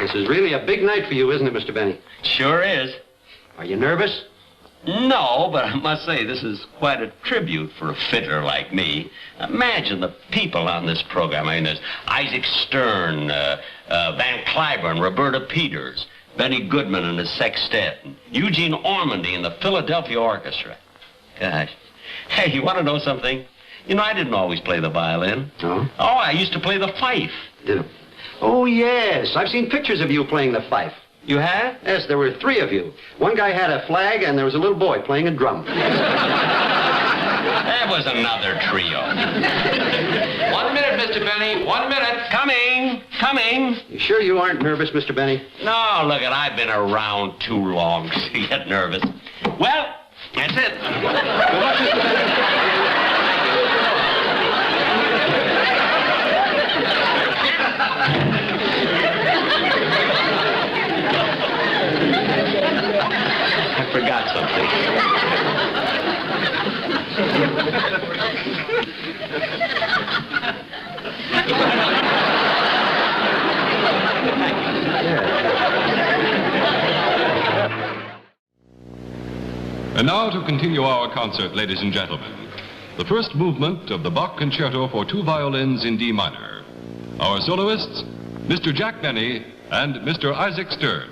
This is really a big night for you, isn't it, Mr. Benny? Sure is. Are you nervous? No, but I must say this is quite a tribute for a fiddler like me. Imagine the people on this program. I mean, there's Isaac Stern, Van Cliburn, Roberta Peters, Benny Goodman and his sextet, and Eugene Ormandy and the Philadelphia Orchestra. Gosh. Hey, you want to know something? You know, I didn't always play the violin. Oh? Oh, I used to play the fife. Oh, yes. I've seen pictures of you playing the fife. You have? Yes, there were 3 of you. One guy had a flag, and there was a little boy playing a drum. That was another trio. 1 minute, Mr. Benny. 1 minute. Coming. You sure you aren't nervous, Mr. Benny? No, look, I've been around too long to get nervous. Well, that's it. Good luck, Mr. Benny. I forgot something. And now to continue our concert, ladies and gentlemen. The first movement of the Bach Concerto for 2 violins in D minor. Our soloists, Mr. Jack Benny and Mr. Isaac Stern.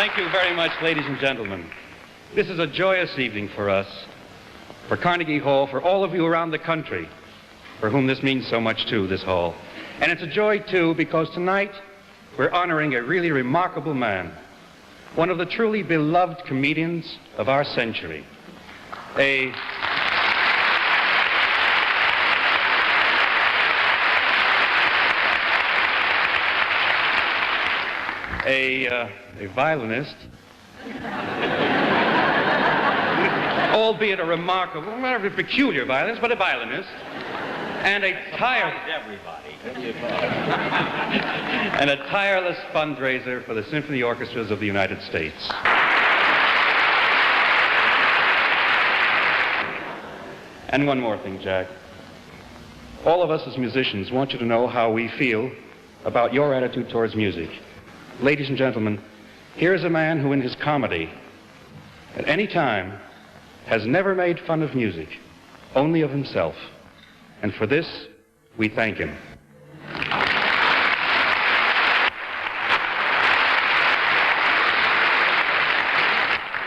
Thank you very much, ladies and gentlemen. This is a joyous evening for us, for Carnegie Hall, for all of you around the country, for whom this means so much too, this hall. And it's a joy too because tonight we're honoring a really remarkable man, one of the truly beloved comedians of our century, a violinist, albeit a remarkable, not a peculiar violinist, but a violinist, and a tireless fundraiser for the symphony orchestras of the United States. And one more thing, Jack. All of us as musicians want you to know how we feel about your attitude towards music. Ladies and gentlemen, here is a man who in his comedy, at any time, has never made fun of music, only of himself. And for this, we thank him.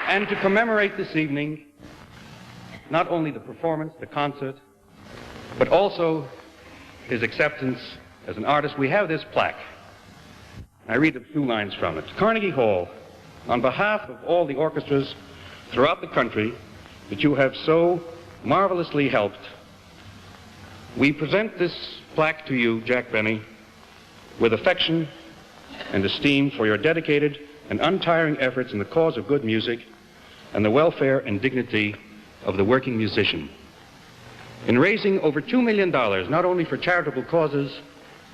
And to commemorate this evening, not only the performance, the concert, but also his acceptance as an artist, we have this plaque. I read a few lines from it. Carnegie Hall, on behalf of all the orchestras throughout the country that you have so marvelously helped, we present this plaque to you, Jack Benny, with affection and esteem for your dedicated and untiring efforts in the cause of good music and the welfare and dignity of the working musician. In raising over $2 million, not only for charitable causes,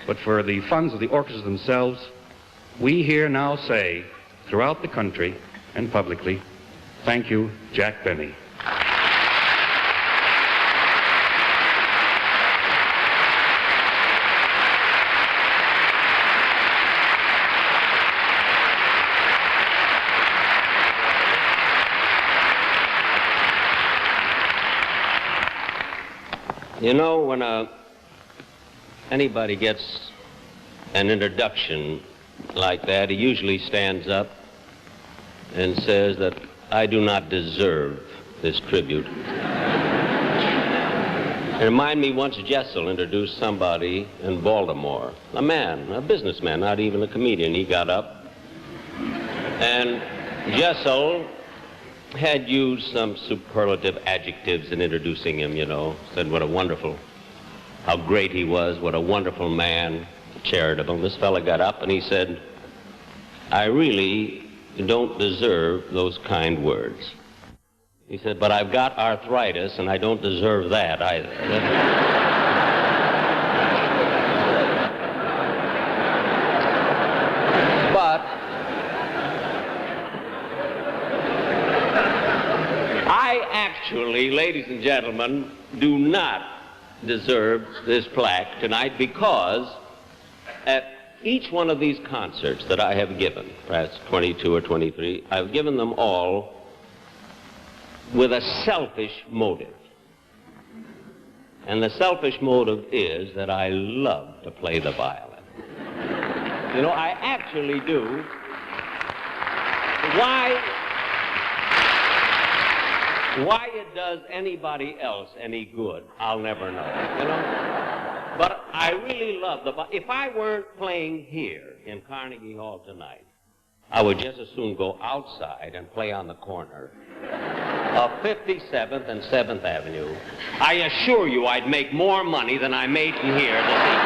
but for the funds of the orchestras themselves, we here now say, throughout the country and publicly, thank you, Jack Benny. You know, when anybody gets an introduction like that, he usually stands up and says that I do not deserve this tribute. It reminded me once Jessel introduced somebody in Baltimore, a man, a businessman, not even a comedian. He got up, and Jessel had used some superlative adjectives in introducing him, you know, said what a wonderful, how great he was, what a wonderful man, charitable. This fella got up and he said, I really don't deserve those kind words. He said, but I've got arthritis and I don't deserve that either. But I actually, ladies and gentlemen, do not deserve this plaque tonight because at each one of these concerts that I have given, perhaps 22 or 23, I've given them all with a selfish motive. And the selfish motive is that I love to play the violin. You know, I actually do. Why it does anybody else any good, I'll never know, you know? But I really love if I weren't playing here in Carnegie Hall tonight, I would just as soon go outside and play on the corner of 57th and 7th Avenue. I assure you I'd make more money than I made in here this evening.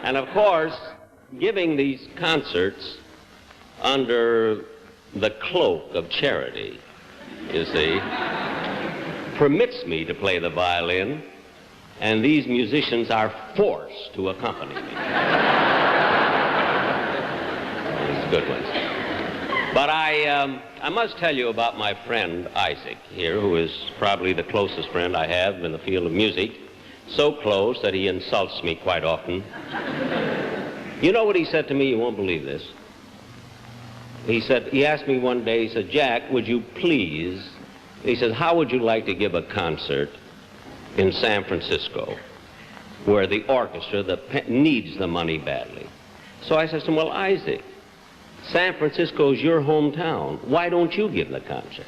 And of course, giving these concerts under the cloak of charity, you see, permits me to play the violin, and these musicians are forced to accompany me. These good ones. But I must tell you about my friend Isaac here, who is probably the closest friend I have in the field of music, so close that he insults me quite often. You know what he said to me? You won't believe this. He asked me one day, he said, Jack, would you please, he said, how would you like to give a concert in San Francisco? where the orchestra needs the money badly. So I said to him, well, Isaac, San Francisco's your hometown. Why don't you give the concert?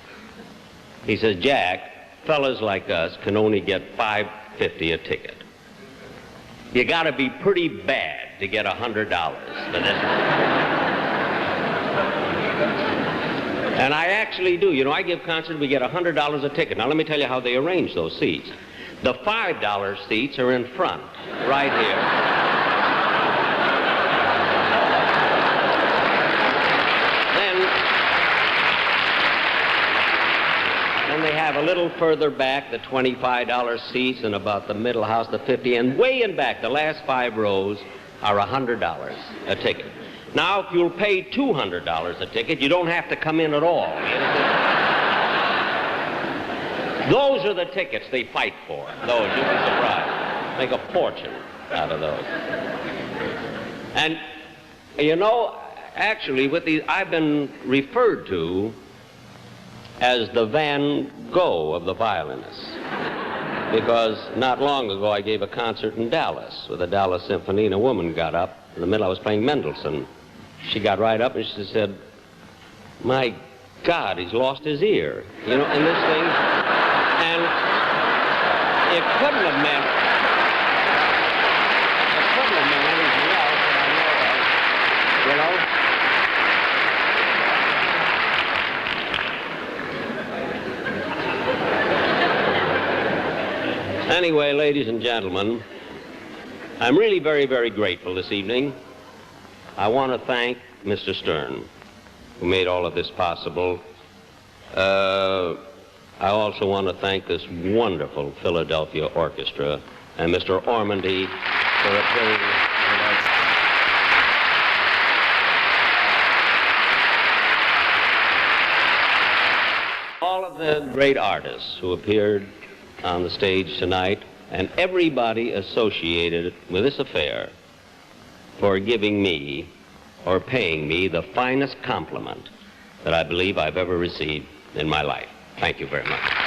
He says, Jack, fellas like us can only get $5.50 a ticket. You got to be pretty bad to get $100 for this. And I actually do. You know, I give concerts, we get $100 a ticket. Now, let me tell you how they arrange those seats. The $5 seats are in front, right here. Then they have a little further back, the $25 seats, and about the middle house, the $50, and way in back, the last 5 rows are $100 a ticket. Now, if you'll pay $200 a ticket, you don't have to come in at all. Those are the tickets they fight for. Those, you'll be surprised. Make a fortune out of those. And, you know, actually, with these, I've been referred to as the Van Gogh of the violinists. Because not long ago I gave a concert in Dallas with the Dallas Symphony, and a woman got up in the middle. I was playing Mendelssohn. She got right up and she said, my God, he's lost his ear. You know, in this thing. And it couldn't have meant anything else that I know of, you know. Anyway, ladies and gentlemen, I'm really very, very grateful this evening. I want to thank Mr. Stern, who made all of this possible. I also want to thank this wonderful Philadelphia orchestra and Mr. Ormandy for appearing with us. All of the great artists who appeared on the stage tonight, and everybody associated with this affair for giving me or paying me the finest compliment that I believe I've ever received in my life. Thank you very much.